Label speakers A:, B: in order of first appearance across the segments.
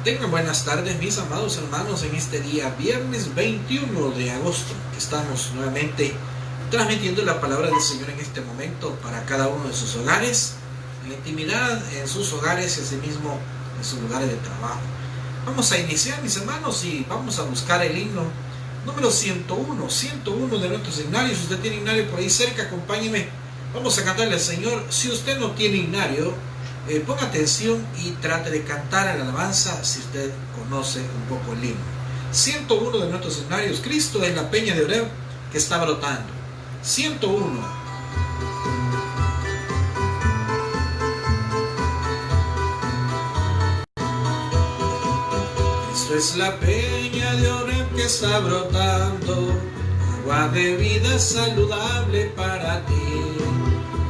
A: Tengan buenas tardes, mis amados hermanos, en este día, viernes 21 de agosto, que estamos nuevamente transmitiendo la palabra del Señor en este momento para cada uno de sus hogares, en la intimidad, en sus hogares y asimismo en sus lugares de trabajo. Vamos a iniciar, mis hermanos, y vamos a buscar el himno número 101 de nuestros himnarios. Si usted tiene himnario por ahí cerca, acompáñeme. Vamos a cantarle al Señor. Si usted no tiene himnario, ponga atención y trate de cantar en la alabanza si usted conoce un poco el himno. 101 de nuestros himnarios. Cristo es la peña de Oreb que está brotando. 101. Cristo es la peña de Oreb que está brotando, agua de vida saludable para ti.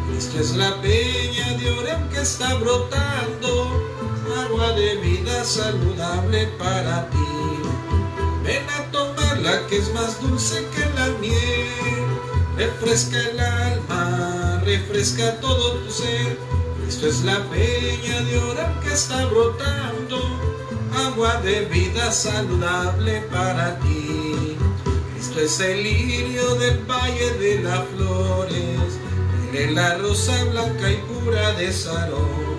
A: Cristo es la peña de Oreb que está brotando, agua de vida saludable para ti. Ven a tomarla que es más dulce que la miel, refresca el alma, refresca todo tu ser. Cristo es la peña de Oreb que está brotando, agua de vida saludable para ti. Cristo es el lirio del valle de las flores, la rosa blanca y pura de Sarón.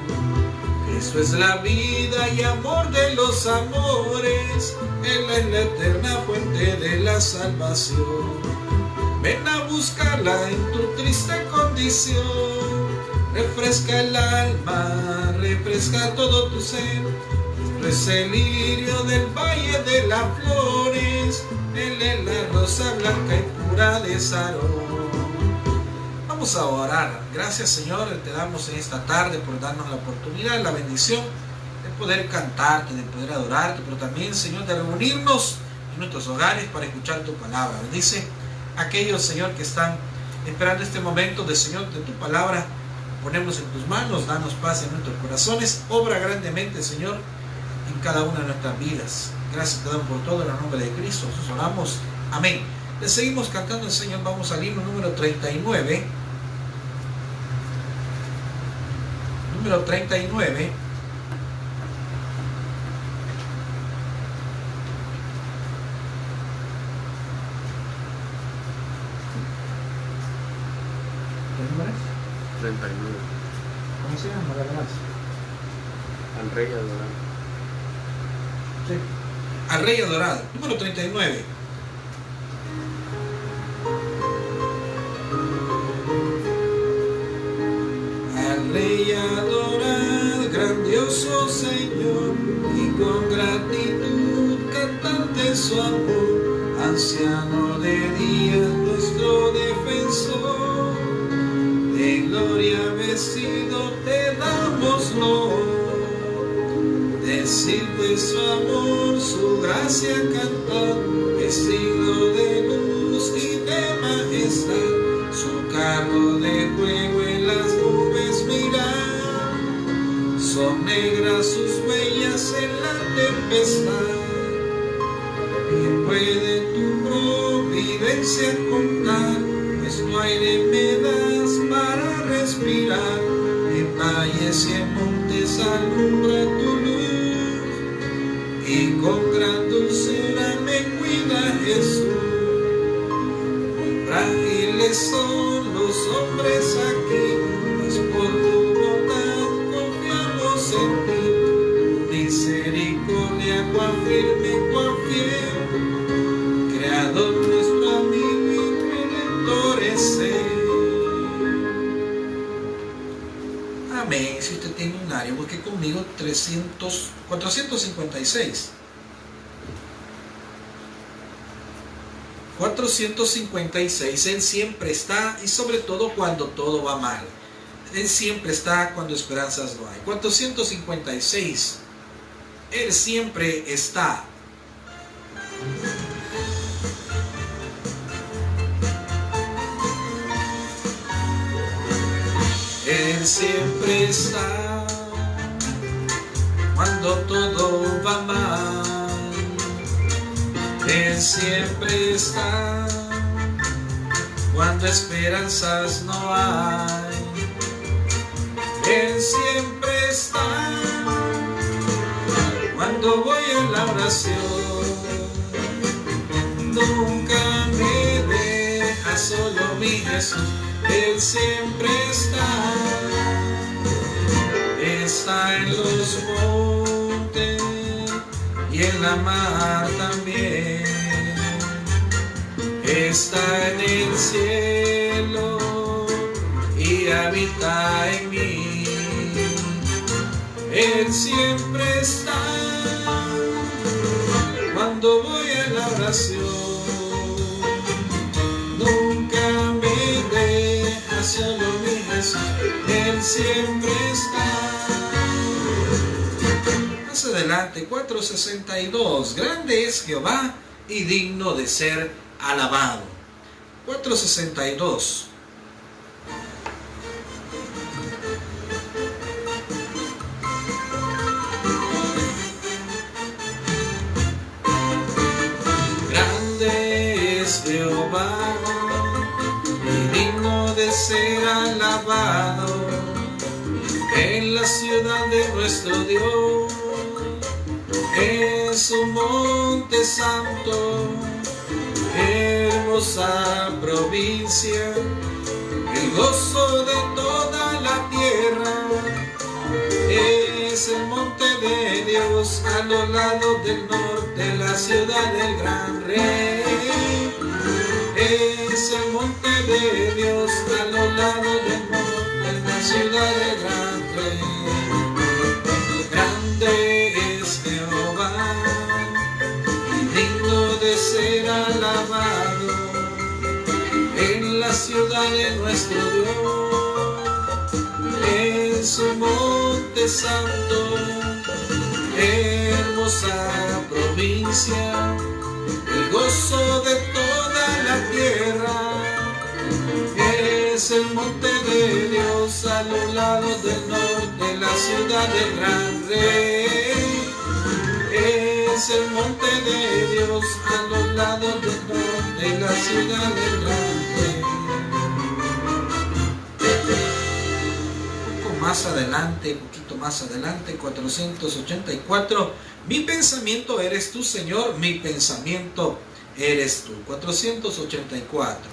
A: Cristo es la vida y amor de los amores, Él es la eterna fuente de la salvación. Ven a buscarla en tu triste condición, refresca el alma, refresca todo tu ser. Cristo es el lirio del valle de las flores, Él es la rosa blanca y pura de Sarón. Vamos a orar. Gracias, Señor, te damos en esta tarde por darnos la oportunidad, la bendición de poder cantarte, de poder adorarte, pero también, Señor, de reunirnos en nuestros hogares para escuchar tu palabra. Bendice a aquellos, Señor, que están esperando este momento de, Señor, de tu palabra. Ponemos en tus manos, danos paz en nuestros corazones. Obra grandemente, Señor, en cada una de nuestras vidas. Gracias te damos por todo en el nombre de Cristo. Nosotros oramos. Amén. Le seguimos cantando el Señor. Vamos al himno número 39. Número 39. ¿Qué número es?
B: 39.
A: ¿Cómo se llama la alabanza?
B: Al Rey adorado.
A: Sí. Al Rey adorado. Número 39. Rey adorad, grandioso Señor, y con gratitud cantar de su amor, anciano de días, nuestro defensor, de gloria vestido te damos honor, decir de su amor, su gracia cantar, vestido de luz y de majestad, su carro de fuego en las nubes mirar, son negras sus huellas en la tempestad. ¿Quién puede tu providencia contar? Pues no aire me das para respirar, en valles y en montes alumbra tu luz, y con gran dulzura me cuida Jesús. Muy frágiles son los hombres aquí, mas por tu bondad confiamos en ti. Tu misericordia, cuán firme, cuán fiel, Creador nuestro amigo y redentor es Él. Amén. Si usted tiene un área, busque conmigo 456. 456, Él siempre está, y sobre todo cuando todo va mal. Él siempre está cuando esperanzas no hay. 456, Él siempre está. Él siempre está cuando todo va mal. Él siempre está cuando esperanzas no hay. Él siempre está cuando voy a la oración. Nunca me deja solo mi Jesús, Él siempre está en los montes y en la mar también, está en el cielo y habita en mí. Él siempre está cuando voy a la oración. Nunca me deja solo mi Jesús, Él siempre está. Más adelante, 462. Grande es Jehová y digno de ser alabado. 462. Grande es Jehová y digno de ser alabado en la ciudad de nuestro Dios. Es un monte santo, hermosa provincia, el gozo de toda la tierra. Es el monte de Dios a los lados del norte, la ciudad del gran rey. Es el monte de Dios a los lados del norte, la ciudad del gran rey. Grande es Jehová y digno de ser alabado en la ciudad de nuestro Dios. Es un monte santo, hermosa provincia, el gozo de toda la tierra. Es el monte de Dios a los lados del norte, la ciudad del gran rey. Es el monte de Dios a los lados del norte, la ciudad del gran rey. Más adelante, un poquito más adelante, 484. Mi pensamiento eres tú, Señor, mi pensamiento eres tú. 484.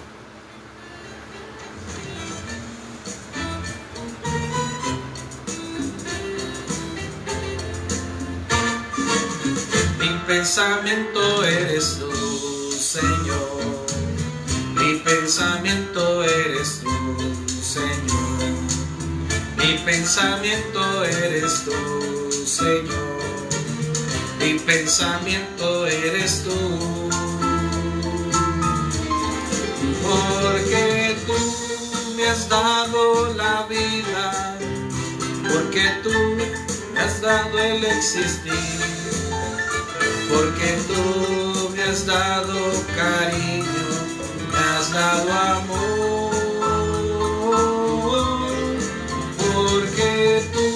A: Mi pensamiento eres tú, Señor, mi pensamiento eres tú, Señor. Mi pensamiento eres tú, Señor, mi pensamiento eres tú, porque tú me has dado la vida, porque tú me has dado el existir, porque tú me has dado cariño, me has dado amor. Porque tú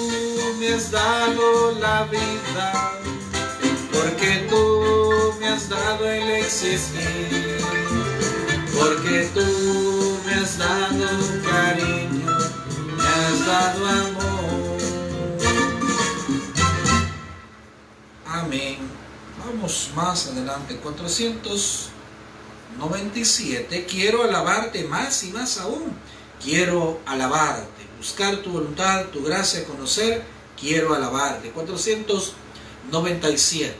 A: me has dado la vida, porque tú me has dado el existir, porque tú me has dado cariño, me has dado amor. Amén. Vamos más adelante, 497. Quiero alabarte más y más aún. Quiero alabarte. Buscar tu voluntad, tu gracia, conocer, quiero alabarte. 497.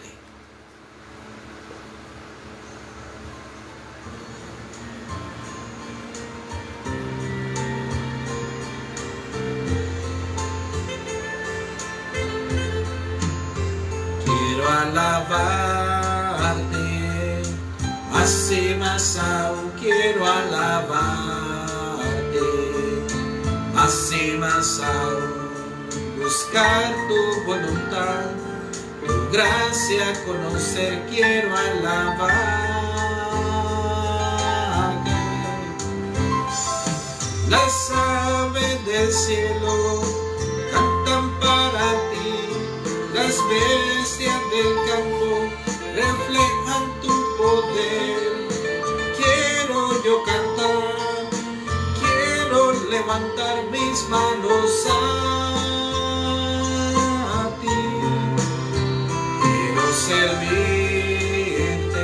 A: Quiero alabarte, más y más aún quiero alabarte. Más y más aún, buscar tu voluntad, tu gracia, conocer, quiero alabarte. Las aves del cielo cantan para ti, las bestias del campo reflejan tu poder. Quiero yo cantar, levantar mis manos a ti. servirte,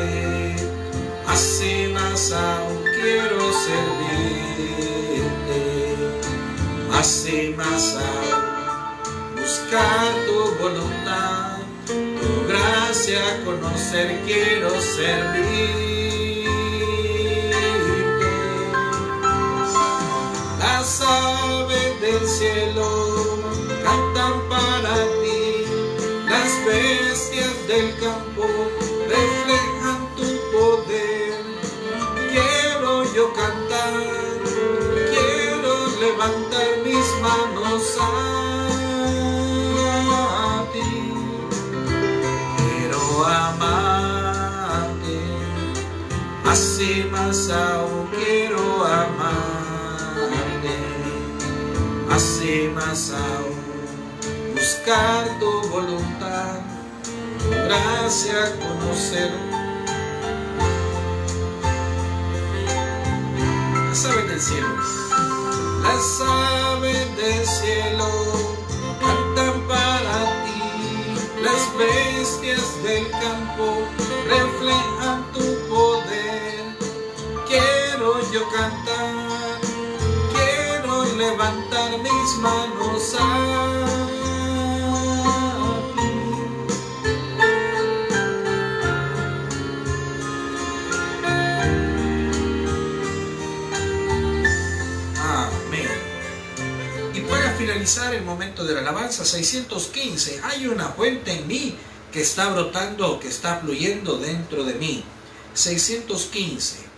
A: más y más aún quiero servirte, más y más aún buscar tu voluntad, tu gracia conocer, quiero servirte. Las aves del cielo cantan para ti, las bestias del campo reflejan tu poder. Quiero yo cantar, quiero levantar mis manos a ti. Quiero amarte, más y más aún quiero amarte, más y más aún buscar tu voluntad, tu gracia conocer. Las aves del cielo, las aves del cielo cantan para ti, las bestias del campo reflejan tu poder. Quiero yo cantar, quiero levantar mis manos a ti. Amén. Y para finalizar el momento de la alabanza, 615, hay una fuente en mí que está brotando, que está fluyendo dentro de mí. 615.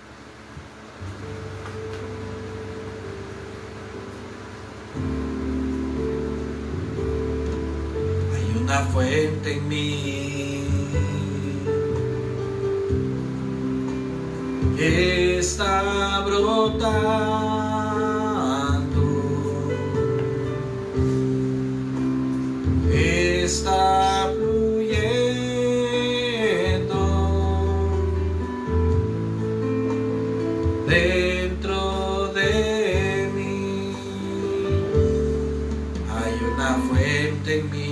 A: Una fuente en mí que está brotando, está fluyendo dentro de mí. Hay una fuente en mí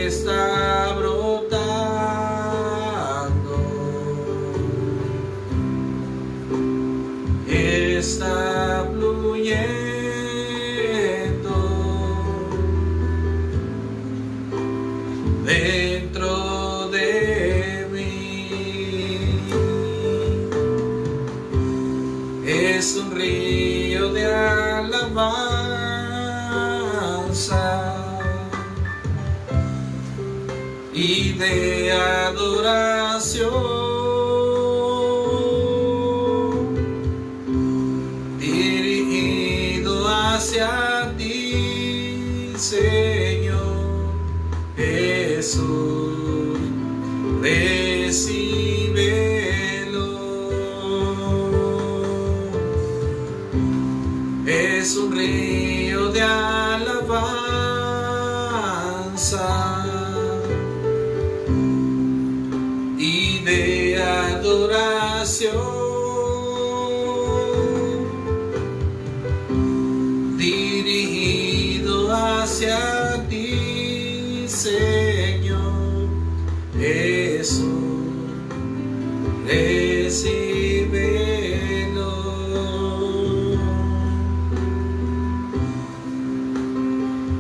A: está brotando, está fluyendo dentro de mí. Es un río de alabanza y de adoración, dirigido hacia ti, Señor Jesús, recíbelo. Es un río de alabanza y de adoración, dirigido hacia ti, Señor Jesús, recíbelo.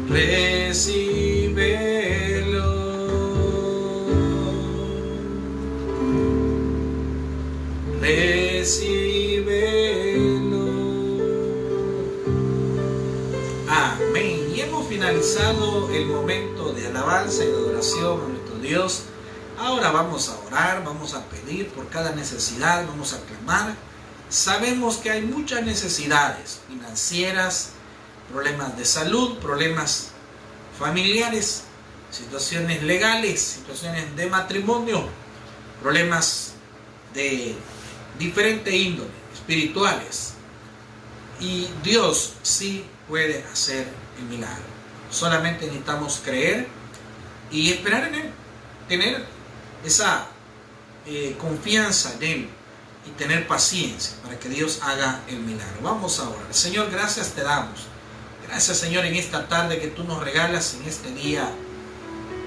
A: Recíbelo. Recíbelo. Amén. Y hemos finalizado el momento de alabanza y de adoración a nuestro Dios. Ahora vamos a orar, vamos a pedir por cada necesidad, vamos a clamar. Sabemos que hay muchas necesidades financieras, problemas de salud, problemas familiares, situaciones legales, situaciones de matrimonio, problemas de diferente índole, espirituales. Y Dios sí puede hacer el milagro. Solamente necesitamos creer y esperar en Él, tener esa confianza en Él y tener paciencia para que Dios haga el milagro. Vamos a orar. Señor, gracias te damos. Gracias, Señor, en esta tarde que tú nos regalas en este día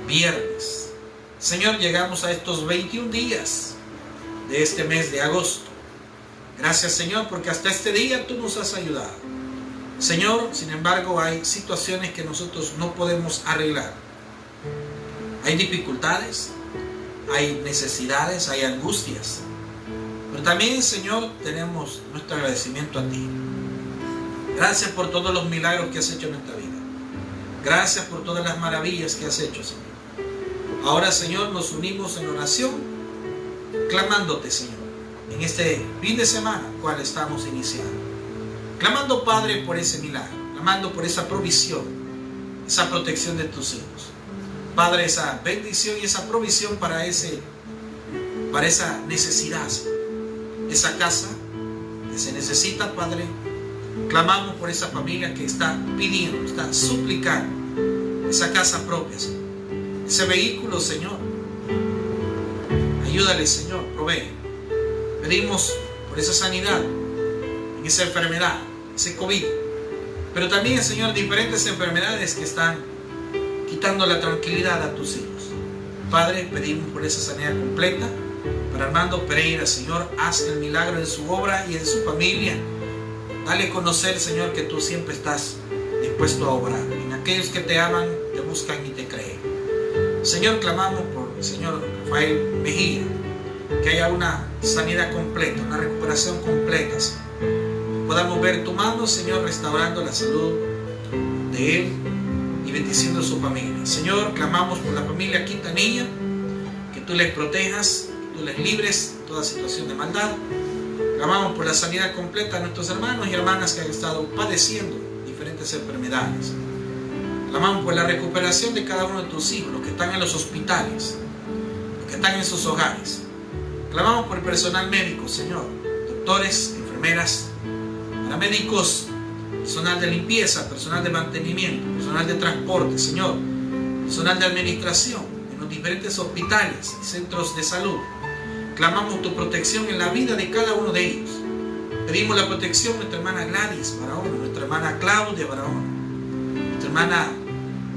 A: viernes. Señor, llegamos a estos 21 días de este mes de agosto. Gracias, Señor, porque hasta este día tú nos has ayudado. Señor, sin embargo, hay situaciones que nosotros no podemos arreglar. Hay dificultades, hay necesidades, hay angustias. Pero también, Señor, tenemos nuestro agradecimiento a ti. Gracias por todos los milagros que has hecho en nuestra vida. Gracias por todas las maravillas que has hecho, Señor. Ahora, Señor, nos unimos en oración, clamándote, Señor, en este fin de semana, cual estamos iniciando. Clamando, Padre, por ese milagro, clamando por esa provisión, esa protección de tus hijos. Padre, esa bendición y esa provisión para esa necesidad, Señor. Esa casa que se necesita, Padre. Clamamos por esa familia que está pidiendo, está suplicando esa casa propia, Señor. Ese vehículo, Señor. Ayúdale, Señor, provee. Pedimos por esa sanidad, en esa enfermedad, ese COVID. Pero también, Señor, diferentes enfermedades que están quitando la tranquilidad a tus hijos. Padre, pedimos por esa sanidad completa para Armando Pereira, Señor. Haz el milagro en su obra y en su familia. Dale a conocer, Señor, que tú siempre estás dispuesto a obrar. En aquellos que te aman, te buscan y te creen. Señor, clamamos por el Señor Rafael Mejía, que haya una sanidad completa, una recuperación completa, Señor. Podamos ver tu mano, Señor, restaurando la salud de él y bendiciendo a su familia. Señor, clamamos por la familia Quintanilla, que tú les protejas, que tú les libres de toda situación de maldad. Clamamos por la sanidad completa de nuestros hermanos y hermanas que han estado padeciendo diferentes enfermedades. Clamamos por la recuperación de cada uno de tus hijos, los que están en los hospitales, los que están en sus hogares. Clamamos por el personal médico, Señor, doctores, enfermeras, paramédicos, personal de limpieza, personal de mantenimiento, personal de transporte, Señor, personal de administración en los diferentes hospitales y centros de salud. Clamamos tu protección en la vida de cada uno de ellos. Pedimos la protección de nuestra hermana Gladys Barahona, nuestra hermana Claudia Barahona, nuestra hermana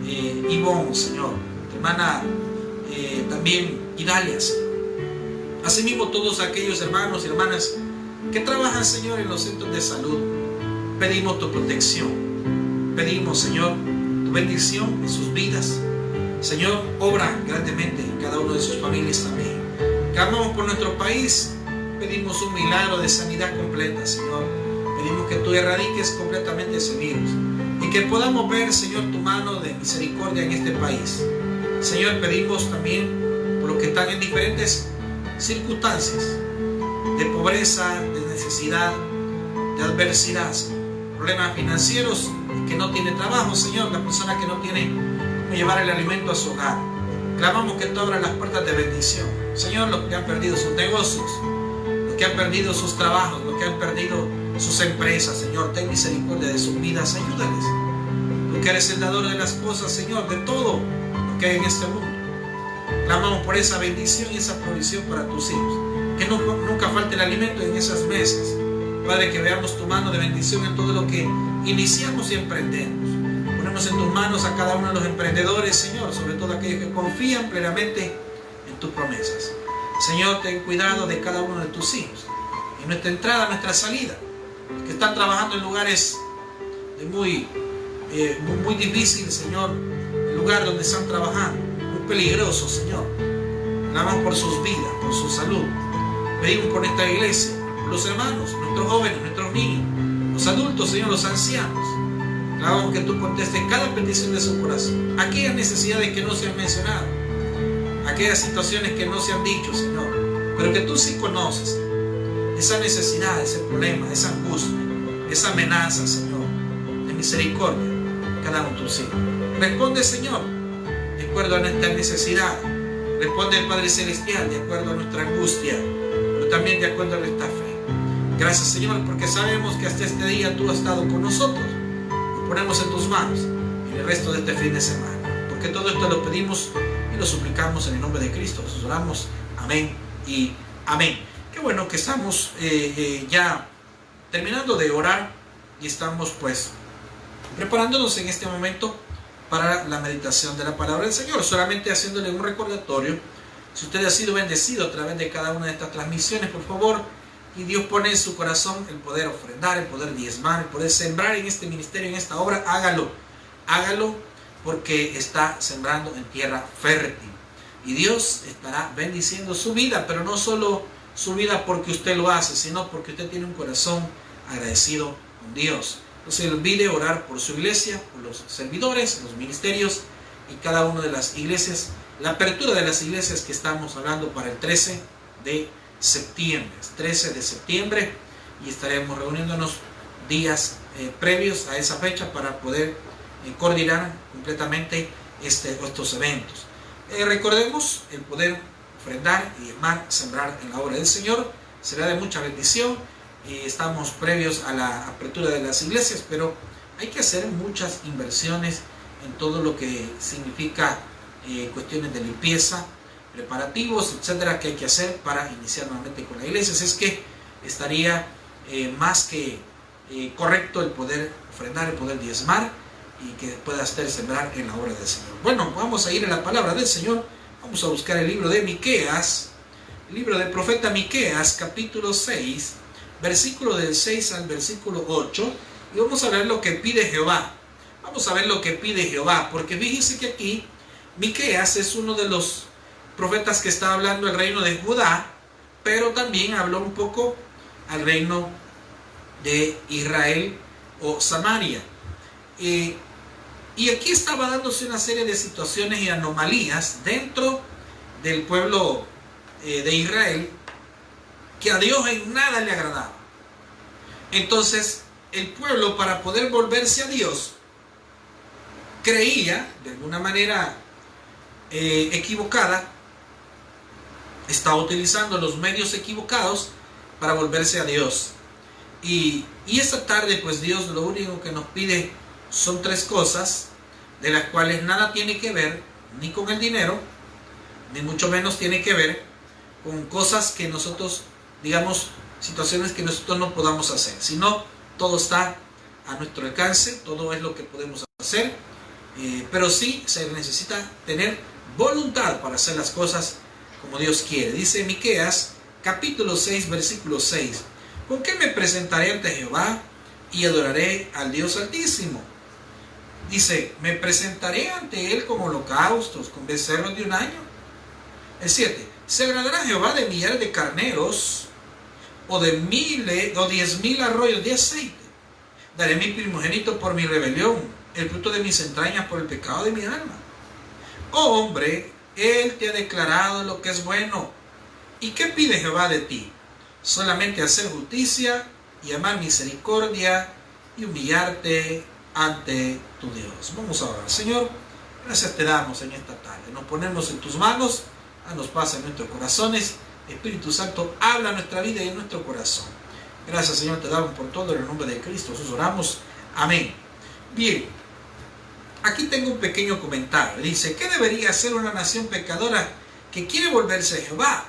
A: Ivonne, Señor, nuestra hermana también Idalia, Señor. Asimismo, todos aquellos hermanos y hermanas que trabajan, Señor, en los centros de salud, pedimos tu protección. Pedimos, Señor, tu bendición en sus vidas. Señor, obra grandemente en cada uno de sus familias también. Clamamos por nuestro país, pedimos un milagro de sanidad completa, Señor. Pedimos que tú erradiques completamente ese virus y que podamos ver, Señor, tu mano de misericordia en este país. Señor, pedimos también por los que están en diferentes circunstancias de pobreza, de necesidad, de adversidad, Señor. Problemas financieros, que no tiene trabajo, Señor, la persona que no tiene cómo llevar el alimento a su hogar. Clamamos que tú abras las puertas de bendición. Señor, los que han perdido sus negocios, los que han perdido sus trabajos, los que han perdido sus empresas, Señor, ten misericordia de sus vidas, ayúdales. Tú que eres el dador de las cosas, Señor, de todo lo que hay en este mundo. Clamamos por esa bendición y esa provisión para tus hijos. Que nunca falte el alimento en esas mesas. Padre, que veamos tu mano de bendición en todo lo que iniciamos y emprendemos. Ponemos en tus manos a cada uno de los emprendedores, Señor, sobre todo aquellos que confían plenamente en tus promesas. Señor, ten cuidado de cada uno de tus hijos, en nuestra entrada, en nuestra salida, que están trabajando en lugares muy difíciles, Señor, el lugar donde están trabajando, muy peligroso, Señor. Clamamos por sus vidas, por su salud. Pedimos por nuestra iglesia, por los hermanos, nuestros jóvenes, nuestros niños, los adultos, Señor, los ancianos. Clamamos que tú contestes cada petición de su corazón. Aquellas necesidades que no se han mencionado, aquellas situaciones que no se han dicho, Señor, pero que tú sí conoces. Esa necesidad, ese problema, esa angustia, esa amenaza, Señor, de misericordia, cada uno de tus hijos. Responde, Señor, de acuerdo a nuestra necesidad. Responde, Padre Celestial, de acuerdo a nuestra angustia, pero también de acuerdo a nuestra fe. Gracias, Señor, porque sabemos que hasta este día tú has estado con nosotros. Nos ponemos en tus manos en el resto de este fin de semana, porque todo esto lo pedimos y lo suplicamos en el nombre de Cristo. Jesús oramos. Amén y amén. Qué bueno que estamos ya terminando de orar y estamos pues preparándonos en este momento para la meditación de la palabra del Señor, solamente haciéndole un recordatorio. Si usted ha sido bendecido a través de cada una de estas transmisiones, por favor, y Dios pone en su corazón el poder ofrendar, el poder diezmar, el poder sembrar en este ministerio, en esta obra, hágalo porque está sembrando en tierra fértil. Y Dios estará bendiciendo su vida, pero no solo su vida porque usted lo hace, sino porque usted tiene un corazón agradecido con Dios. No se olvide orar por su iglesia, por los servidores, los ministerios y cada una de las iglesias. La apertura de las iglesias que estamos hablando para el 13 de septiembre. 13 de septiembre, y estaremos reuniéndonos días previos a esa fecha para poder coordinar completamente estos eventos. Recordemos el poder ofrendar y sembrar en la obra del Señor. Será de mucha bendición. Estamos previos a la apertura de las iglesias, pero hay que hacer muchas inversiones en todo lo que significa cuestiones de limpieza, preparativos, etcétera, que hay que hacer para iniciar nuevamente con la iglesia. Así es que estaría más que correcto el poder ofrendar, el poder diezmar y que pueda usted sembrar en la obra del Señor. Bueno, vamos a ir a la palabra del Señor. Vamos a buscar el libro de Miqueas, el libro del profeta Miqueas, capítulo 6, versículo del 6 al versículo 8, y vamos a ver lo que pide Jehová. Vamos a ver lo que pide Jehová, porque fíjense que aquí Miqueas es uno de los profetas que está hablando del reino de Judá, pero también habló un poco al reino de Israel o Samaria. Y aquí estaba dándose una serie de situaciones y anomalías dentro del pueblo de Israel que a Dios en nada le agradaba. Entonces el pueblo, para poder volverse a Dios, creía de alguna manera equivocada, estaba utilizando los medios equivocados para volverse a Dios. Y esta tarde pues Dios lo único que nos pide son tres cosas, de las cuales nada tiene que ver ni con el dinero, ni mucho menos tiene que ver con cosas que nosotros, digamos, situaciones que nosotros no podamos hacer, sino todo está a nuestro alcance, todo es lo que podemos hacer, pero sí se necesita tener voluntad para hacer las cosas como Dios quiere. Dice Miqueas capítulo 6 versículo 6: ¿con qué me presentaré ante Jehová y adoraré al Dios Altísimo? Dice, me presentaré ante él con holocaustos, con becerros de un año. El 7: ¿se agradará Jehová de millares de carneros o de 10,000 arroyos de aceite? Daré mi primogénito por mi rebelión, el fruto de mis entrañas por el pecado de mi alma. Oh hombre, él te ha declarado lo que es bueno. ¿Y qué pide Jehová de ti? Solamente hacer justicia y amar misericordia y humillarte ante tu Dios. Vamos a orar. Señor, gracias te damos en esta tarde. Nos ponemos en tus manos, danos paz en nuestros corazones. Espíritu Santo, habla en nuestra vida y en nuestro corazón. Gracias, Señor, te damos por todo en el nombre de Cristo Jesús oramos. Amén. Bien, aquí tengo un pequeño comentario. Dice, ¿qué debería hacer una nación pecadora que quiere volverse a Jehová?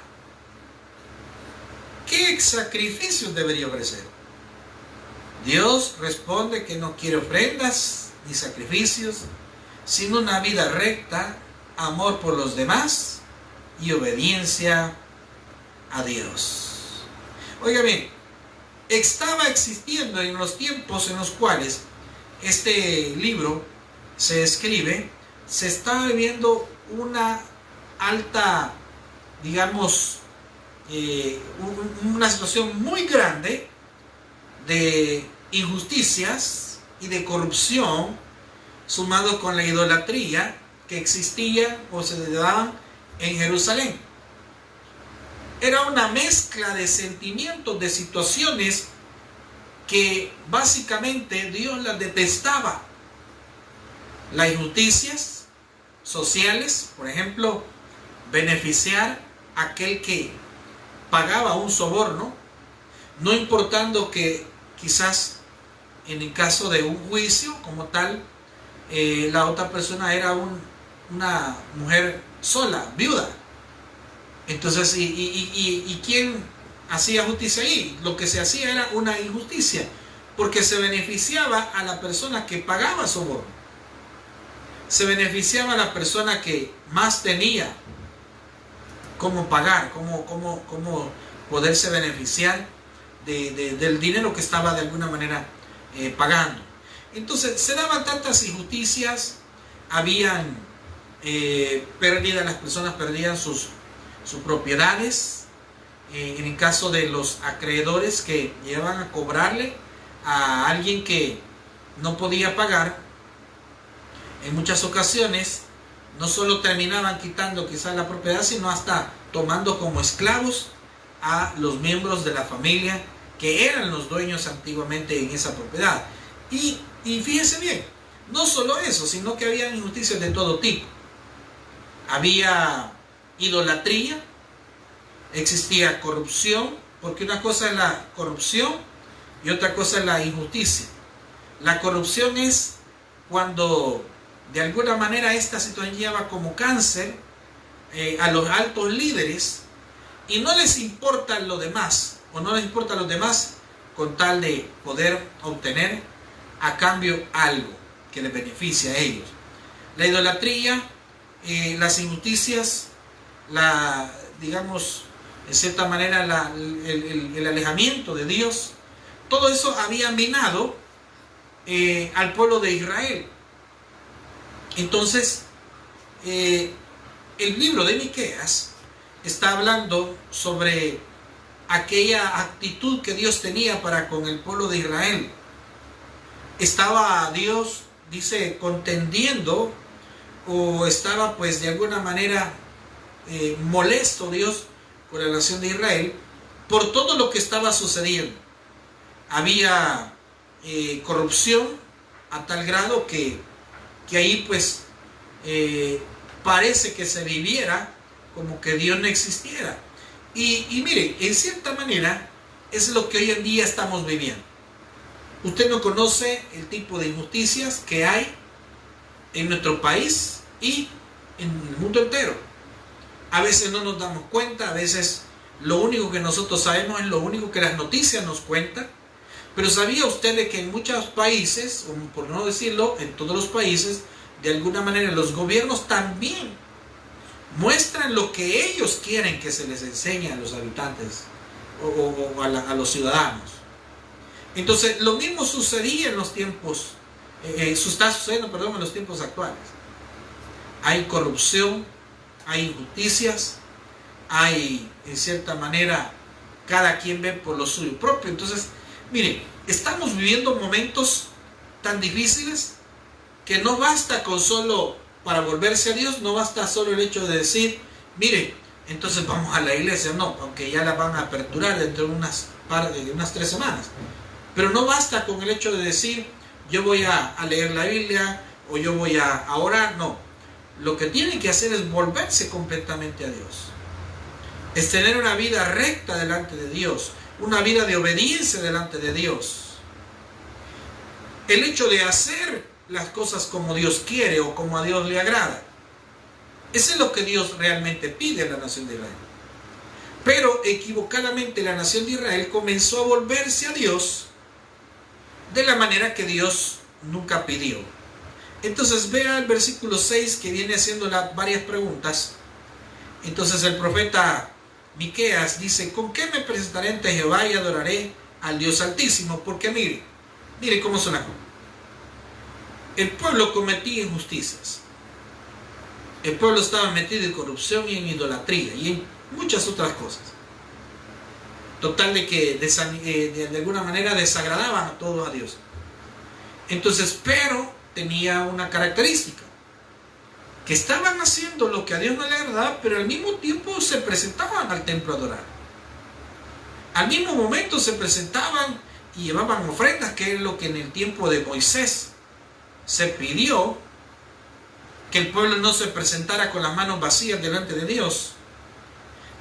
A: ¿Qué sacrificios debería ofrecer? Dios responde que no quiere ofrendas ni sacrificios, sino una vida recta, amor por los demás y obediencia a Dios. Oiga bien, estaba existiendo en los tiempos en los cuales este libro se escribe, se estaba viviendo una alta, digamos, una situación muy grande de injusticias y de corrupción, sumado con la idolatría que existía o se daba en Jerusalén. Era una mezcla de sentimientos, de situaciones que básicamente Dios las detestaba. Las injusticias sociales, por ejemplo, beneficiar a aquel que pagaba un soborno, no importando que quizás en el caso de un juicio como tal, la otra persona era una mujer sola, viuda. Entonces, ¿y quién hacía justicia ahí? Lo que se hacía era una injusticia. porque se beneficiaba a la persona que pagaba soborno, se beneficiaba a la persona que más tenía cómo pagar, cómo poderse beneficiar del dinero que estaba de alguna manera pagando. Entonces se daban tantas injusticias, habían pérdidas, las personas perdían sus propiedades. En el caso de los acreedores que llevaban a cobrarle a alguien que no podía pagar, en muchas ocasiones no solo terminaban quitando quizás la propiedad, sino hasta tomando como esclavos a los miembros de la familia que eran los dueños antiguamente en esa propiedad. Y fíjense bien, no solo eso, sino que había injusticias de todo tipo. Había idolatría, existía corrupción, porque una cosa es la corrupción y otra cosa es la injusticia. La corrupción es cuando de alguna manera esta situación lleva como cáncer a los altos líderes y no les importa lo demás, o no les importa a los demás con tal de poder obtener a cambio algo que les beneficie a ellos. La idolatría, las injusticias, digamos, en cierta manera el alejamiento de Dios, todo eso había minado al pueblo de Israel. Entonces, el libro de Miqueas está hablando sobre aquella actitud que Dios tenía para con el pueblo de Israel. Estaba Dios, dice, contendiendo, o estaba pues de alguna manera molesto Dios con la nación de Israel por todo lo que estaba sucediendo. Había corrupción a tal grado que ahí pues parece que se viviera como que Dios no existiera. Y mire, en cierta manera es lo que hoy en día estamos viviendo. Usted no conoce el tipo de injusticias que hay en nuestro país y en el mundo entero. A veces no nos damos cuenta, a veces lo único que nosotros sabemos es lo único que las noticias nos cuentan. Pero ¿sabía usted de que en muchos países, o por no decirlo, en todos los países, de alguna manera los gobiernos también muestran lo que ellos quieren que se les enseñe a los habitantes o a los ciudadanos? Entonces, lo mismo sucedía en los tiempos, está sucediendo, en los tiempos actuales. Hay corrupción, hay injusticias, hay, en cierta manera, cada quien ve por lo suyo propio. Entonces, mire, estamos viviendo momentos tan difíciles que no basta con solo, para volverse a Dios, no basta solo el hecho de decir, mire, entonces vamos a la iglesia. No, aunque ya la van a aperturar dentro de unas 3 semanas. Pero no basta con el hecho de decir, yo voy a leer la Biblia o yo voy a orar. No, lo que tienen que hacer es volverse completamente a Dios. Es tener una vida recta delante de Dios, una vida de obediencia delante de Dios. El hecho de hacer las cosas como Dios quiere o como a Dios le agrada. Eso es lo que Dios realmente pide a la nación de Israel. Pero equivocadamente la nación de Israel comenzó a volverse a Dios de la manera que Dios nunca pidió. Entonces vea el versículo 6 que viene haciendo varias preguntas. Entonces el profeta Miqueas dice, ¿con qué me presentaré ante Jehová y adoraré al Dios Altísimo? Porque mire cómo son las cosas. El pueblo cometía injusticias. El pueblo estaba metido en corrupción y en idolatría y en muchas otras cosas. Total de que de alguna manera desagradaban a todos a Dios. Entonces, pero tenía una característica, que estaban haciendo lo que a Dios no le agradaba, pero al mismo tiempo se presentaban al templo a adorar. Al mismo momento se presentaban y llevaban ofrendas, que es lo que en el tiempo de Moisés se pidió, que el pueblo no se presentara con las manos vacías delante de Dios.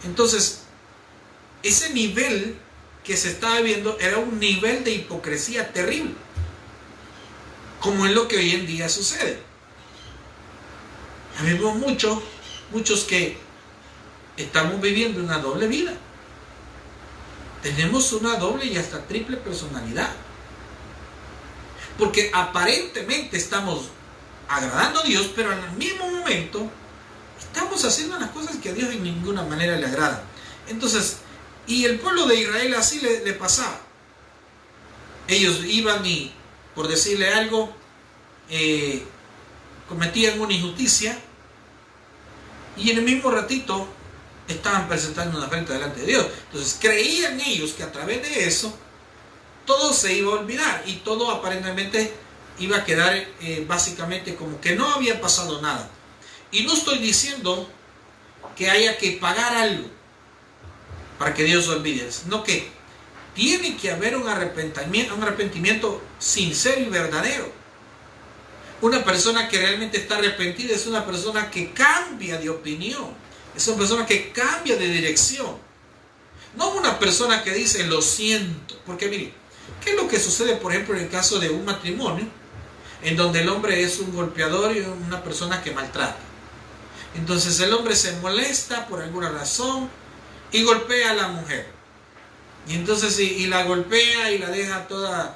A: Entonces, ese nivel que se estaba viendo era un nivel de hipocresía terrible, como es lo que hoy en día sucede. Vemos muchos que estamos viviendo una doble vida. Tenemos una doble y hasta triple personalidad. Porque aparentemente estamos agradando a Dios, pero en el mismo momento estamos haciendo las cosas que a Dios en ninguna manera le agradan. Entonces, y el pueblo de Israel así le pasaba. Ellos iban y, por decirle algo, cometían una injusticia y en el mismo ratito estaban presentando una oferta delante de Dios. Entonces creían ellos que a través de eso todo se iba a olvidar y todo aparentemente iba a quedar básicamente como que no había pasado nada. Y no estoy diciendo que haya que pagar algo para que Dios olvide, sino que tiene que haber un arrepentimiento sincero y verdadero. Una persona que realmente está arrepentida es una persona que cambia de opinión, es una persona que cambia de dirección. No una persona que dice lo siento, porque mire, ¿qué es lo que sucede por ejemplo en el caso de un matrimonio en donde el hombre es un golpeador y una persona que maltrata? Entonces el hombre se molesta por alguna razón y golpea a la mujer. Y entonces y la golpea y la deja toda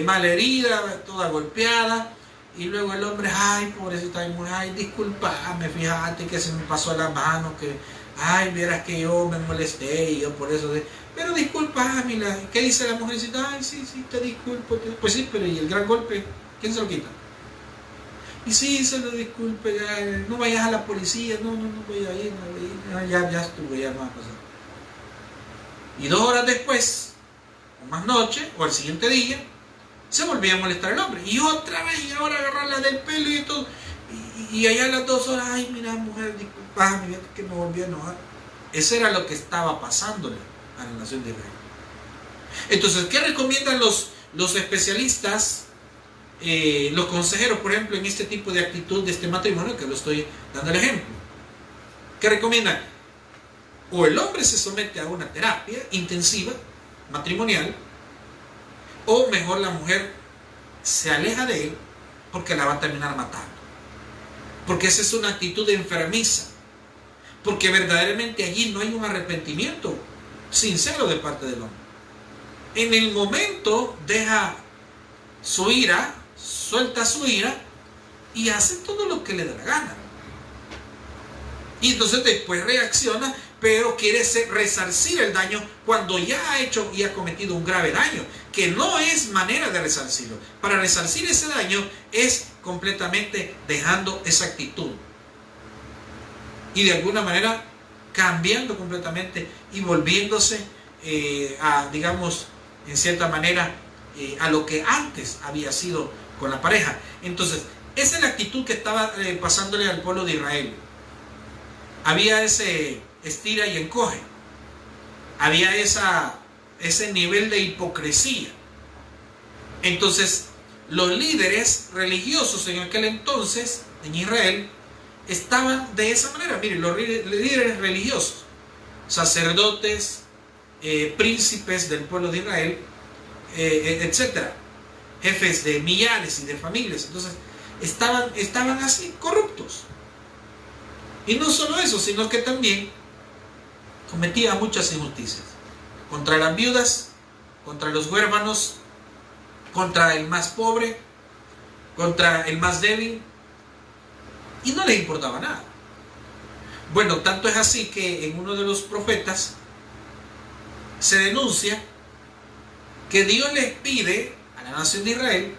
A: mal herida, toda golpeada. Y luego el hombre, ay, pobrecita mi mujer, ay, discúlpame, fíjate que se me pasó la mano, que, ay, vieras que yo me molesté y yo por eso, pero discúlpame, ¿qué dice la mujercita? Ay, sí, te disculpo, pues sí, pero ¿y el gran golpe? ¿Quién se lo quita? Y sí, se lo disculpe, ya, no vayas a la policía, no voy a ir, ya estuve, ya no va a pasar. Y 2 horas después, o más noche, o al siguiente día, se volvía a molestar el hombre. Y otra vez, y ahora agarrarla del pelo y todo. Y allá a las 2 horas, ay, mira, mujer, disculpame, que me volví a enojar. Eso era lo que estaba pasándole a la nación de Israel. Entonces, ¿qué recomiendan los especialistas, los consejeros, por ejemplo, en este tipo de actitud de este matrimonio, que lo estoy dando el ejemplo? ¿Qué recomiendan? O el hombre se somete a una terapia intensiva, matrimonial, o mejor la mujer se aleja de él porque la va a terminar matando. Porque esa es una actitud enfermiza. Porque verdaderamente allí no hay un arrepentimiento sincero de parte del hombre. En el momento deja su ira, suelta su ira y hace todo lo que le da la gana. Y entonces después reacciona, pero quiere resarcir el daño cuando ya ha hecho y ha cometido un grave daño, que no es manera de resarcirlo. Para resarcir ese daño es completamente dejando esa actitud y de alguna manera cambiando completamente y volviéndose a, digamos, en cierta manera a lo que antes había sido con la pareja. Entonces, esa es la actitud que estaba pasándole al pueblo de Israel. Había ese estira y encoge, había ese nivel de hipocresía. Entonces los líderes religiosos en aquel entonces en Israel estaban de esa manera. Miren, los líderes religiosos, sacerdotes, príncipes del pueblo de Israel, etcétera, jefes de millares y de familias, entonces estaban así, corruptos. Y no solo eso, sino que también cometía muchas injusticias contra las viudas, contra los huérfanos, contra el más pobre, contra el más débil, y no les importaba nada. Bueno, tanto es así que en uno de los profetas se denuncia que Dios les pide a la nación de Israel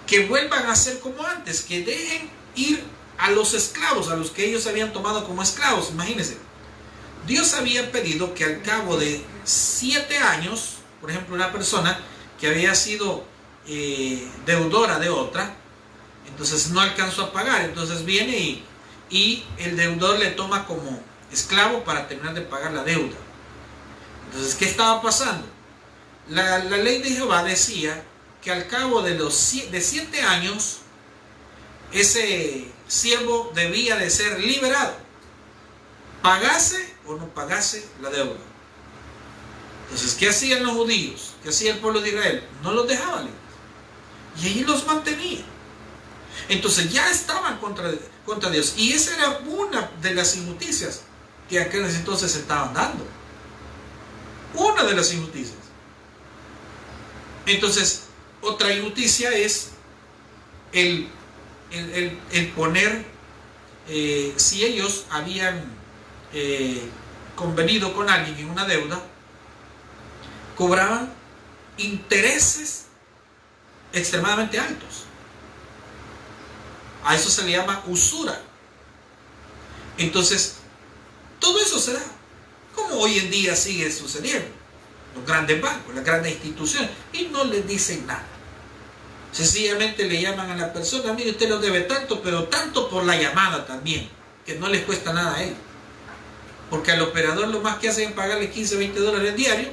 A: que vuelvan a ser como antes, que dejen ir a los esclavos, a los que ellos habían tomado como esclavos. Imagínense, Dios había pedido que al cabo de 7 años, por ejemplo, una persona que había sido deudora de otra, entonces no alcanzó a pagar, entonces viene y el deudor le toma como esclavo para terminar de pagar la deuda. Entonces, ¿qué estaba pasando? La ley de Jehová decía que al cabo de 7 años ese siervo debía de ser liberado, pagase o no pagase la deuda. Entonces, ¿qué hacían los judíos? ¿Qué hacía el pueblo de Israel? No los dejaban libres y allí los mantenía. Entonces ya estaban contra Dios, y esa era una de las injusticias que aquel entonces se estaban dando, una de las injusticias. Entonces Otra injusticia es el poner, si ellos habían convenido con alguien en una deuda, cobraban intereses extremadamente altos. A eso se le llama usura. Entonces, todo eso será como hoy en día sigue sucediendo. Los grandes bancos, las grandes instituciones, y no les dicen nada. Sencillamente le llaman a la persona: mire, usted lo debe tanto, pero tanto por la llamada también, que no les cuesta nada a él. Porque al operador lo más que hacen es pagarle 15, 20 dólares diario,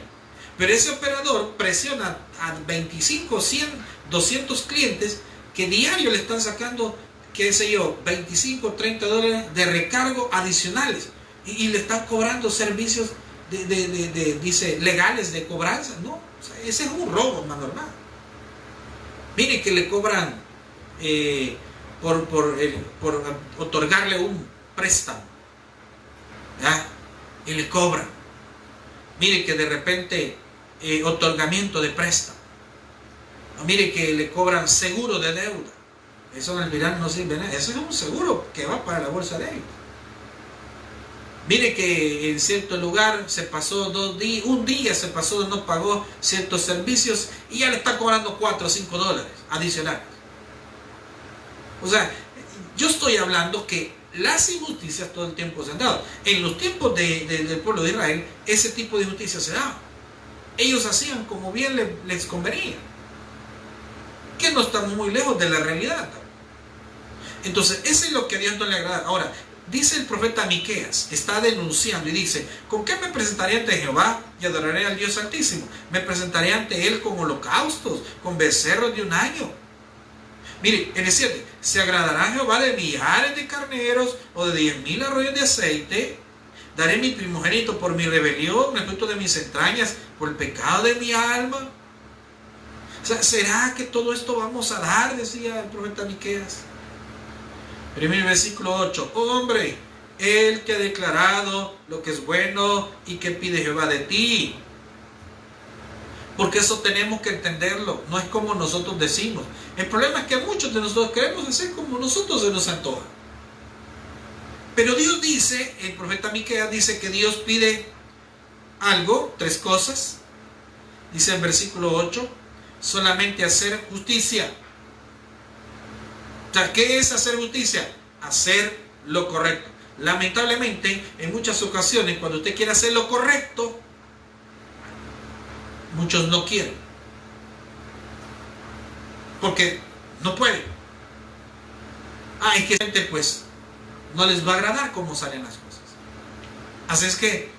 A: pero ese operador presiona a 25, 100, 200 clientes que diario le están sacando, qué sé yo, 25, 30 dólares de recargo adicionales, y le están cobrando servicios dice, legales de cobranza. No, o sea, ese es un robo más normal. Mire que le cobran por otorgarle un préstamo, ¿ya? Y le cobran. Mire que de repente otorgamiento de préstamo. Mire que le cobran seguro de deuda. Eso en el Irán no sirve nada. Eso es un seguro que va para la bolsa de ellos. Mire que en cierto lugar se pasó un día se pasó, no pagó ciertos servicios y ya le está cobrando 4 o 5 dólares adicionales. O sea, yo estoy hablando que las injusticias todo el tiempo se han dado. En los tiempos del pueblo de Israel, ese tipo de injusticias se daban. Ellos hacían como bien les convenía, que no estamos muy lejos de la realidad. Entonces, eso es lo que a Dios no le agrada. Ahora, dice el profeta Miqueas, está denunciando y dice: ¿con qué me presentaré ante Jehová y adoraré al Dios Altísimo? Me presentaré ante Él con holocaustos, con becerros de un año. Mire, en el 7, ¿se agradará Jehová de millares de carneros o de 10,000 arroyos de aceite? Daré mi primogénito por mi rebelión, el fruto de mis entrañas, por el pecado de mi alma. O sea, ¿será que todo esto vamos a dar? Decía el profeta Miqueas. Primer versículo 8. Hombre, Él te ha declarado lo que es bueno y que pide Jehová de ti. Porque eso tenemos que entenderlo. No es como nosotros decimos. El problema es que muchos de nosotros queremos hacer como nosotros se nos antoja. Pero Dios dice, el profeta Miqueas dice que Dios pide algo, 3 cosas. Dice en versículo 8, solamente hacer justicia. O sea, ¿qué es hacer justicia? Hacer lo correcto. Lamentablemente, en muchas ocasiones, cuando usted quiere hacer lo correcto, muchos no quieren. Porque no pueden. Es que gente, pues, no les va a agradar cómo salen las cosas. Así es que,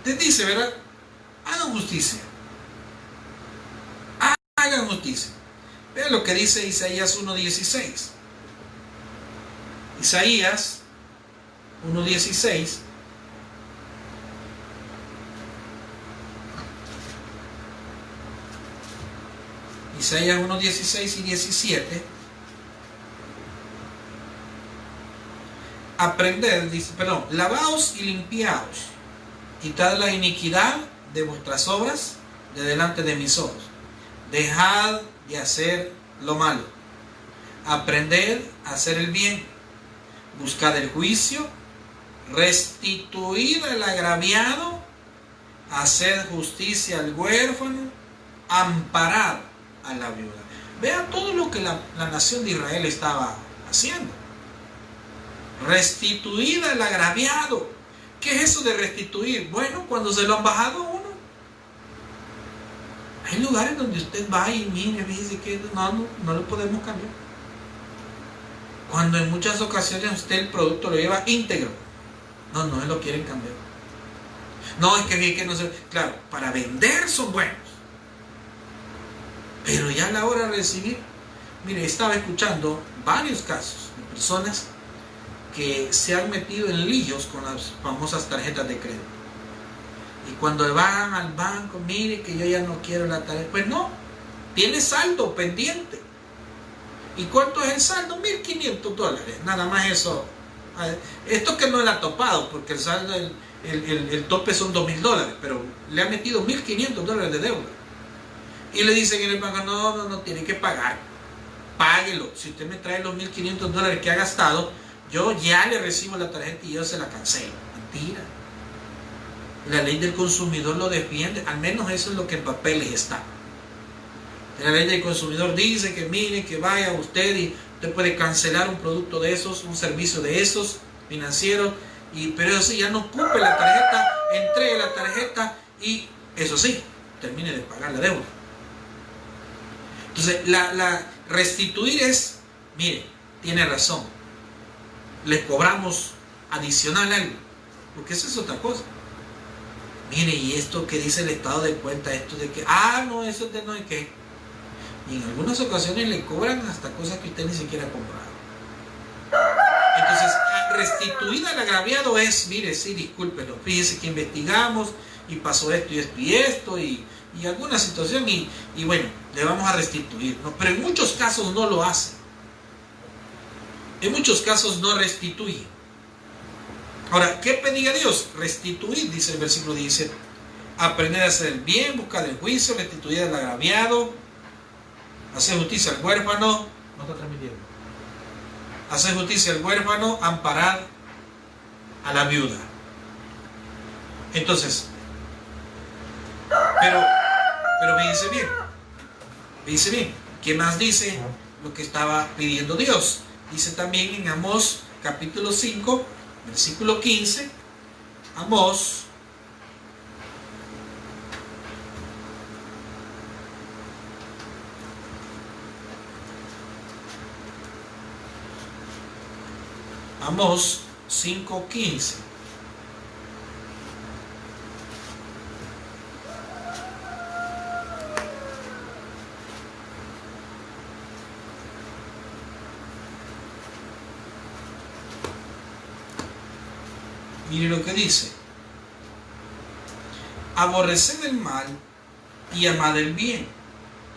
A: te dice, ¿verdad? Hagan justicia. Hagan justicia. Vean lo que dice Isaías 1:16. Isaías 1:16. Isaías 1:16 y 17. Aprended, dice, lavaos y limpiaos, quitad la iniquidad de vuestras obras de delante de mis ojos. Dejad de hacer lo malo. Aprended a hacer el bien. Buscad el juicio. Restituid al agraviado. Haced justicia al huérfano. Amparad a la viuda. Vean todo lo que la nación de Israel estaba haciendo. Restituid al agraviado. ¿Qué es eso de restituir? Bueno, cuando se lo han bajado a uno. Hay lugares donde usted va y mire, dice que no lo podemos cambiar. Cuando en muchas ocasiones usted el producto lo lleva íntegro. No se lo quieren cambiar. No, es que no se... Claro, para vender son buenos. Pero ya a la hora de recibir... Mire, estaba escuchando varios casos de personas que se han metido en líos con las famosas tarjetas de crédito. Y cuando van al banco, mire que yo ya no quiero la tarjeta. Pues no, tiene saldo pendiente. ¿Y cuánto es el saldo? $1,500. Nada más eso. Esto que no le ha topado, porque el saldo, el tope son $2,000, pero le ha metido $1,500 de deuda. Y le dicen en el banco, no, tiene que pagar. Páguelo. Si usted me trae los $1,500 que ha gastado, yo ya le recibo la tarjeta y yo se la cancelo. Mentira. La ley del consumidor lo defiende. Al menos eso es lo que en papeles está. La ley del consumidor dice que mire, que vaya usted y usted puede cancelar un producto de esos, un servicio de esos financieros, pero eso sí, ya no ocupe la tarjeta, entregue la tarjeta y eso sí, termine de pagar la deuda. Entonces, la restituir es, mire, tiene razón, le cobramos adicional algo, porque eso es otra cosa. Mire, y esto que dice el estado de cuenta, esto de que, no, eso de no hay que. Y en algunas ocasiones le cobran hasta cosas que usted ni siquiera ha comprado. Entonces, restituida al agraviado es, mire, sí, discúlpelo, fíjese que investigamos y pasó esto y esto y esto y alguna situación y bueno, le vamos a restituir, ¿no? Pero en muchos casos no lo hace. En muchos casos no restituye. Ahora, ¿qué pedía Dios? Restituir, dice el versículo 17. Aprender a hacer el bien, buscar el juicio, restituir al agraviado, hacer justicia al huérfano, no está transmitiendo. Hacer justicia al huérfano, amparar a la viuda. Entonces, pero fíjense bien, ¿qué más dice lo que estaba pidiendo Dios? Dice también en Amós capítulo 5, versículo 15, Amós Amós 5:15. Mire lo que dice. Aborreced el mal y amad el bien,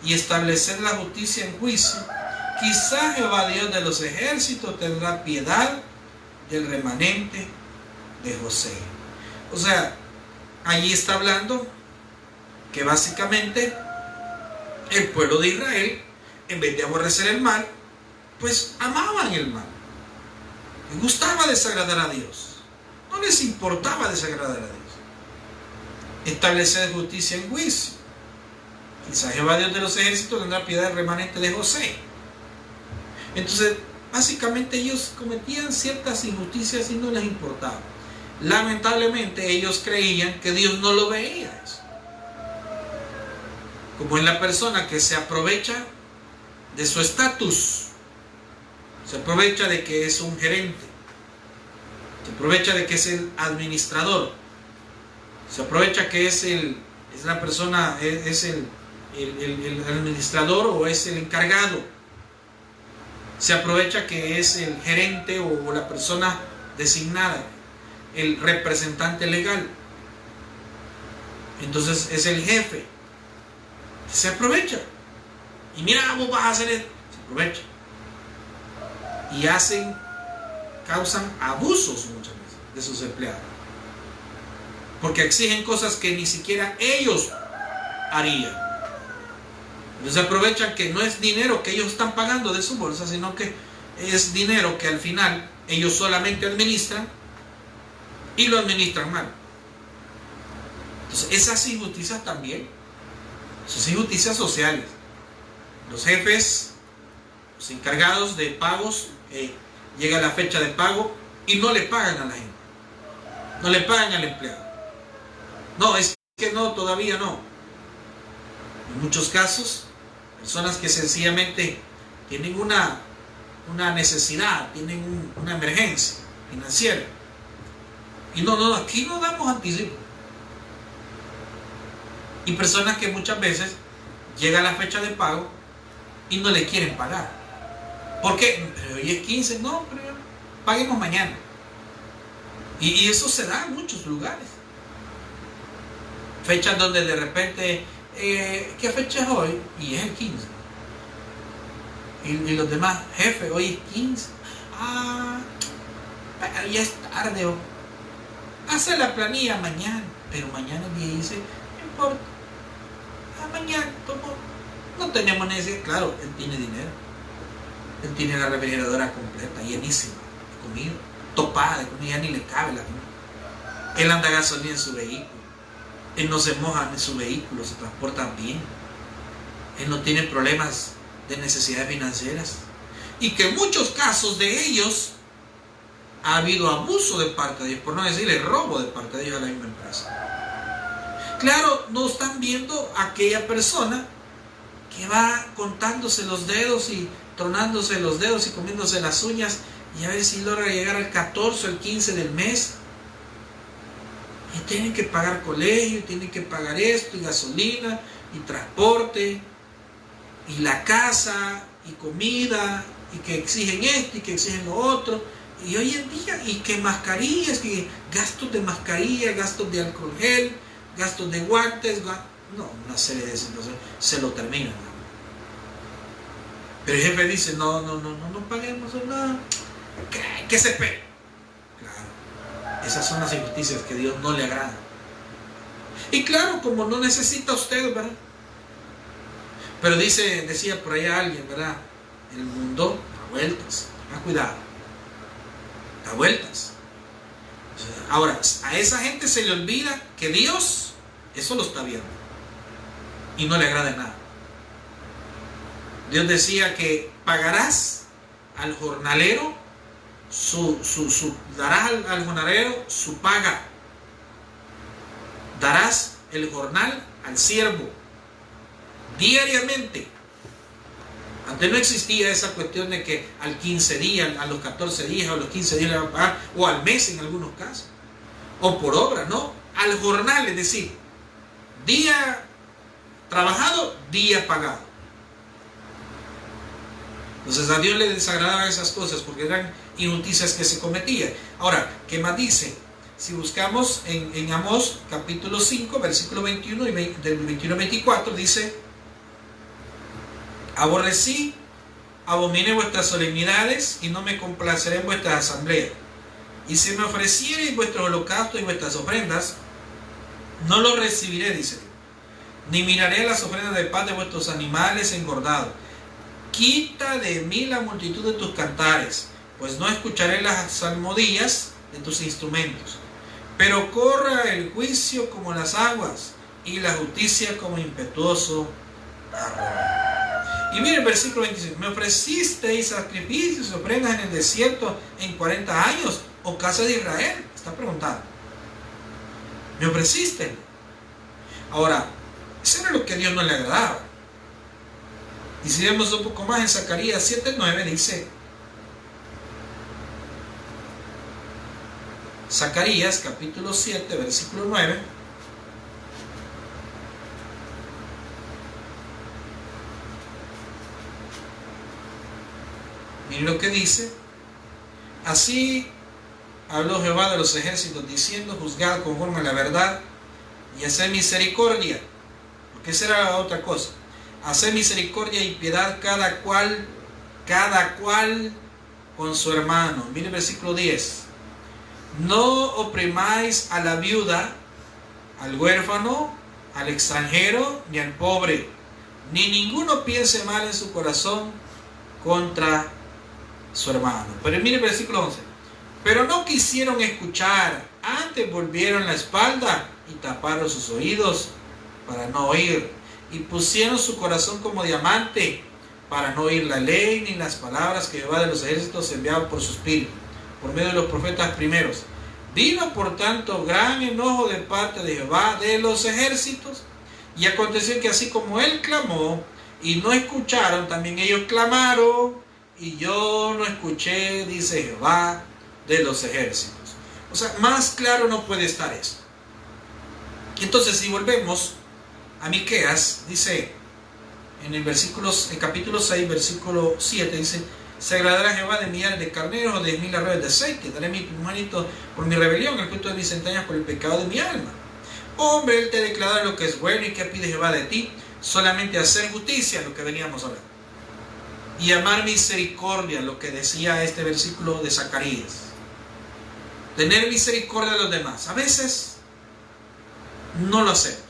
A: y estableced la justicia en juicio. Quizás Jehová Dios de los ejércitos tendrá piedad del remanente de José. O sea, allí está hablando que básicamente el pueblo de Israel, en vez de aborrecer el mal, pues amaban el mal. Les gustaba desagradar a Dios. No les importaba desagradar a Dios. Establecer justicia en juicio. Quizás Jehová Dios de los ejércitos tendrá piedad del remanente de José. Entonces, básicamente ellos cometían ciertas injusticias y no les importaba. Lamentablemente ellos creían que Dios no lo veía eso. Como en la persona que se aprovecha de su estatus, se aprovecha de que es un gerente, se aprovecha de que es el administrador, se aprovecha que es la persona, es el administrador o es el encargado, se aprovecha que es el gerente o la persona designada, el representante legal, entonces es el jefe, se aprovecha y mira, vos vas a hacer esto, se aprovecha y causan abusos muchas veces de sus empleados, porque exigen cosas que ni siquiera ellos harían. Entonces aprovechan que no es dinero que ellos están pagando de su bolsa, sino que es dinero que al final ellos solamente administran y lo administran mal. Entonces esas injusticias también, esas injusticias sociales, los jefes, los encargados de pagos, llega la fecha de pago y no le pagan a la gente, no le pagan al empleado. No, es que no, todavía no. En muchos casos, personas que sencillamente tienen una necesidad, tienen una emergencia financiera. Y no, aquí no damos anticipo. Y personas que muchas veces llega la fecha de pago y no le quieren pagar. ¿Por qué? Pero hoy es 15, no, pero paguemos mañana. Y eso se da en muchos lugares. Fechas donde de repente, ¿qué fecha es hoy? Y es el 15. Y los demás, jefe, hoy es 15. Pero ya es tarde. Hace la planilla mañana. Pero mañana el día dice, no importa. mañana, no tenemos necesidad. Claro, él tiene dinero. Él tiene la refrigeradora completa, llenísima de comida, topada de comida, ya ni le cabe la comida. Él anda gasolina en su vehículo. Él no se moja en su vehículo, se transporta bien. Él no tiene problemas de necesidades financieras. Y que en muchos casos de ellos ha habido abuso de parte de ellos, por no decirle robo de parte de ellos a la misma empresa. Claro, no están viendo a aquella persona que va contándose los dedos y tronándose los dedos y comiéndose las uñas y a ver si logra llegar al 14 o el 15 del mes. Y tienen que pagar colegio, tienen que pagar esto, y gasolina, y transporte, y la casa, y comida, y que exigen esto, y que exigen lo otro. Y hoy en día, y que mascarillas, que gastos de mascarilla, gastos de alcohol gel, gastos de guantes, no, una serie de situaciones, se lo terminan. Pero el jefe dice, no paguemos nada, que se espere. Claro, esas son las injusticias que a Dios no le agradan. Y claro, como no necesita usted, ¿verdad? Pero decía por allá alguien, ¿verdad? El mundo da vueltas, tenga cuidado, da vueltas. Ahora, a esa gente se le olvida que Dios eso lo está viendo y no le agrada nada. Dios decía que pagarás al jornalero darás al jornalero su paga, darás el jornal al siervo diariamente. Antes no existía esa cuestión de que al 15 días, a los 14 días o a los 15 días le van a pagar, o al mes en algunos casos, o por obra, no, al jornal, es decir, día trabajado, día pagado. Entonces a Dios le desagradaban esas cosas porque eran injusticias que se cometían. Ahora, ¿qué más dice? Si buscamos en Amós capítulo 5, versículo 21 y del 21 al 24, dice: aborrecí, abominé vuestras solemnidades y no me complaceré en vuestras asambleas. Y si me ofreciereis vuestros holocaustos y vuestras ofrendas, no los recibiré, dice, ni miraré las ofrendas de paz de vuestros animales engordados. Quita de mí la multitud de tus cantares, pues no escucharé las salmodías de tus instrumentos. Pero corra el juicio como las aguas y la justicia como impetuoso arroyo. Y mire el versículo 26. Me ofrecisteis sacrificios y ofrendas en el desierto en 40 años, oh casa de Israel. Está preguntando. Me ofreciste. Ahora, eso era lo que a Dios no le agradaba. Y si vemos un poco más en Zacarías 7:9, dice, Zacarías capítulo 7, versículo 9, miren lo que dice: así habló Jehová de los ejércitos, diciendo, juzgad conforme a la verdad y haced misericordia, porque esa era la otra cosa. Haced misericordia y piedad cada cual con su hermano. Mire el versículo 10. No oprimáis a la viuda, al huérfano, al extranjero, ni al pobre, ni ninguno piense mal en su corazón contra su hermano. Pero mire el versículo 11. Pero no quisieron escuchar, antes volvieron la espalda y taparon sus oídos para no oír. Y pusieron su corazón como diamante para no oír la ley ni las palabras que Jehová de los ejércitos enviaba por su espíritu, por medio de los profetas primeros. Vino por tanto gran enojo de parte de Jehová de los ejércitos, y aconteció que así como él clamó y no escucharon, también ellos clamaron y yo no escuché, dice Jehová de los ejércitos. O sea, más claro no puede estar esto. Entonces, si volvemos a Miqueas, dice en el capítulo 6, versículo 7, dice: se agradará Jehová de millares de carneros o de 1000 arroyos de aceite, daré mi primogénito por mi rebelión, el fruto de mis entrañas por el pecado de mi alma. Hombre, él te declarará lo que es bueno, y que pide Jehová de ti, solamente hacer justicia, lo que veníamos a ver, y amar misericordia, lo que decía este versículo de Zacarías. Tener misericordia de los demás. A veces no lo hacemos.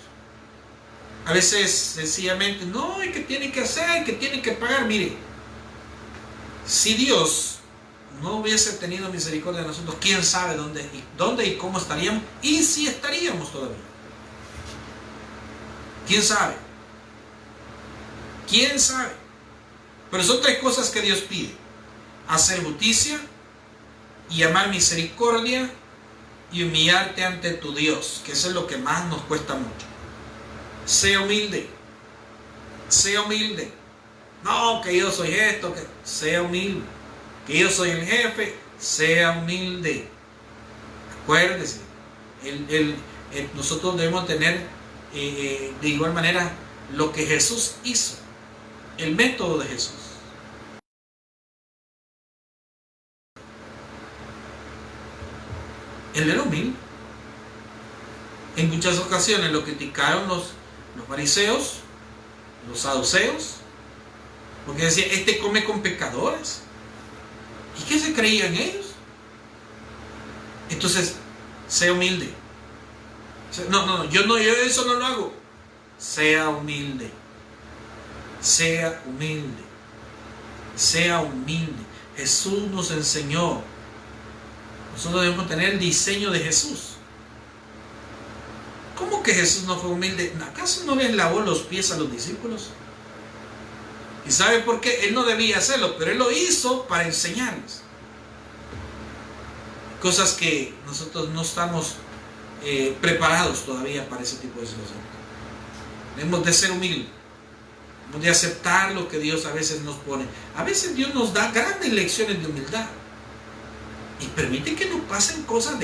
A: A veces sencillamente, no, ¿y qué tiene que hacer? ¿Qué tiene que pagar? Mire, si Dios no hubiese tenido misericordia de nosotros, quién sabe dónde y cómo estaríamos, y si estaríamos todavía. ¿Quién sabe? ¿Quién sabe? Pero son tres cosas que Dios pide: hacer justicia y amar misericordia y humillarte ante tu Dios, que eso es lo que más nos cuesta mucho. Sea humilde. Sea humilde. No, que yo soy esto, que sea humilde. Que yo soy el jefe, sea humilde. Acuérdese, nosotros debemos tener de igual manera lo que Jesús hizo, el método de Jesús. Él era humilde. En muchas ocasiones lo criticaron los fariseos, los saduceos, porque decían, este come con pecadores. ¿Y qué se creían ellos? Entonces, sea humilde. No, yo eso no lo hago. Sea humilde. Sea humilde. Sea humilde. Jesús nos enseñó. Nosotros debemos tener el diseño de Jesús. ¿Cómo que Jesús no fue humilde? ¿Acaso no les lavó los pies a los discípulos? ¿Y sabe por qué? Él no debía hacerlo, pero Él lo hizo para enseñarles. Cosas que nosotros no estamos preparados todavía para ese tipo de situaciones. Debemos de ser humildes. Debemos de aceptar lo que Dios a veces nos pone. A veces Dios nos da grandes lecciones de humildad. Y permite que nos pasen cosas.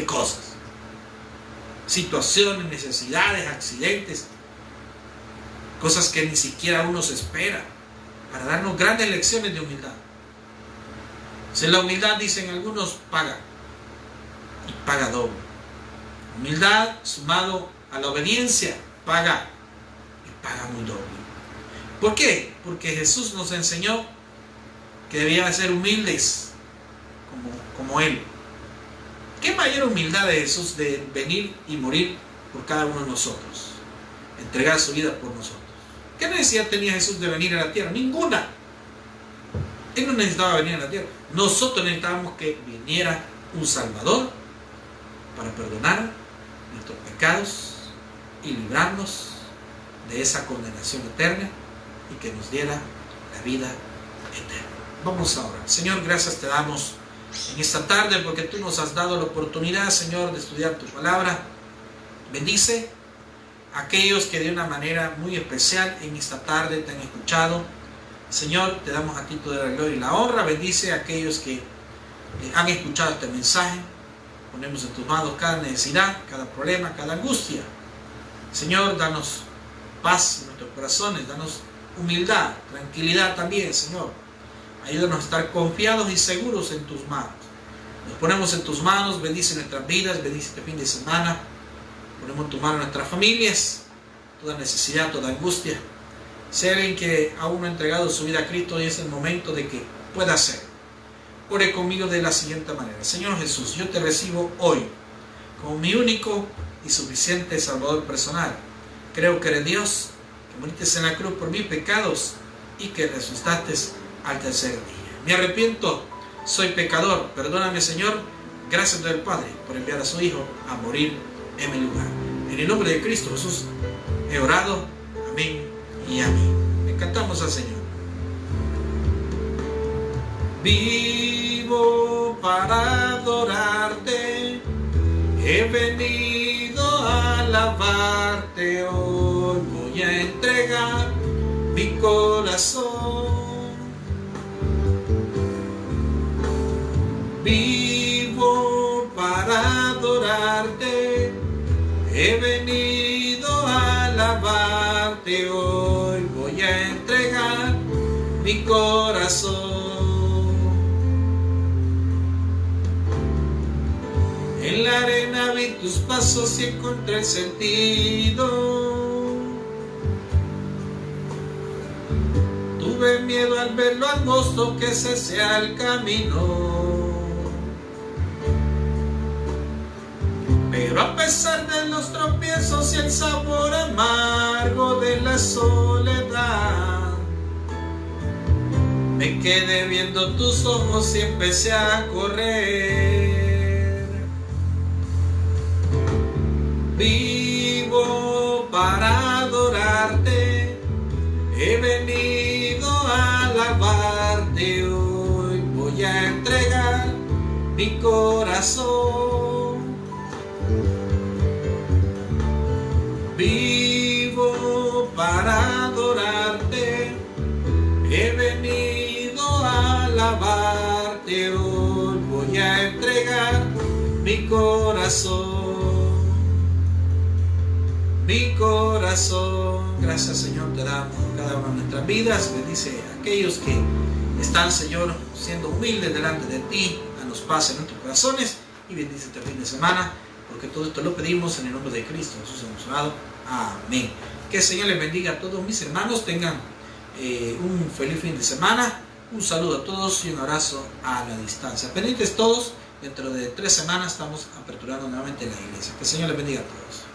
A: Situaciones, necesidades, accidentes. Cosas que ni siquiera uno se espera. Para darnos grandes lecciones de humildad. Si la humildad, dicen algunos, paga. Y paga doble. Humildad sumado a la obediencia, paga. Y paga muy doble. ¿Por qué? Porque Jesús nos enseñó que debíamos ser humildes como Él. ¿Qué mayor humildad de Jesús de venir y morir por cada uno de nosotros? Entregar su vida por nosotros. ¿Qué necesidad tenía Jesús de venir a la tierra? Ninguna. Él no necesitaba venir a la tierra. Nosotros necesitábamos que viniera un Salvador para perdonar nuestros pecados y librarnos de esa condenación eterna y que nos diera la vida eterna. Vamos a orar. Señor, gracias te damos en esta tarde porque tú nos has dado la oportunidad, Señor, de estudiar tu palabra. Bendice a aquellos que de una manera muy especial en esta tarde te han escuchado. Señor, te damos a ti toda la gloria y la honra. Bendice a aquellos que han escuchado este mensaje. Ponemos en tus manos cada necesidad, cada problema, cada angustia. Señor, danos paz en nuestros corazones, danos humildad, tranquilidad también, Señor. Ayúdanos a estar confiados y seguros en tus manos. Nos ponemos en tus manos, bendice nuestras vidas, bendice este fin de semana. Ponemos en tus manos nuestras familias, toda necesidad, toda angustia. Si hay alguien que aún no ha entregado su vida a Cristo, hoy es el momento de que pueda hacer. Ore conmigo de la siguiente manera. Señor Jesús, yo te recibo hoy como mi único y suficiente Salvador personal. Creo que eres Dios, que moriste en la cruz por mis pecados y que resucitaste al tercer día. Me arrepiento, soy pecador. Perdóname, Señor. Gracias del Padre por enviar a su Hijo a morir en mi lugar. En el nombre de Cristo Jesús he orado. Amén y amén. Le cantamos al Señor. Vivo para adorarte, he venido a alabarte. Hoy voy a entregar mi corazón. Vivo para adorarte, he venido a alabarte. Hoy voy a entregar mi corazón. En la arena vi tus pasos y encontré el sentido. Tuve miedo al ver lo angosto que ese sea el camino. Pero a pesar de los tropiezos y el sabor amargo de la la soledad. Me quedé viendo tus ojos y empecé a correr. Vivo para adorarte, he venido a alabarte. Hoy voy a entregar mi corazón. Vivo para adorarte, he venido a alabarte. Hoy voy a entregar mi corazón. Mi corazón. Gracias, Señor, te damos cada una de nuestras vidas. Bendice a aquellos que están, Señor, siendo humildes delante de ti. Danos paz en nuestros corazones y bendice este fin de semana, porque todo esto lo pedimos en el nombre de Cristo Jesús hemos orado. Amén. Que el Señor les bendiga a todos mis hermanos. Tengan un feliz fin de semana. Un saludo a todos y un abrazo a la distancia. Pendientes todos, dentro de 3 semanas estamos aperturando nuevamente la iglesia. Que el Señor les bendiga a todos.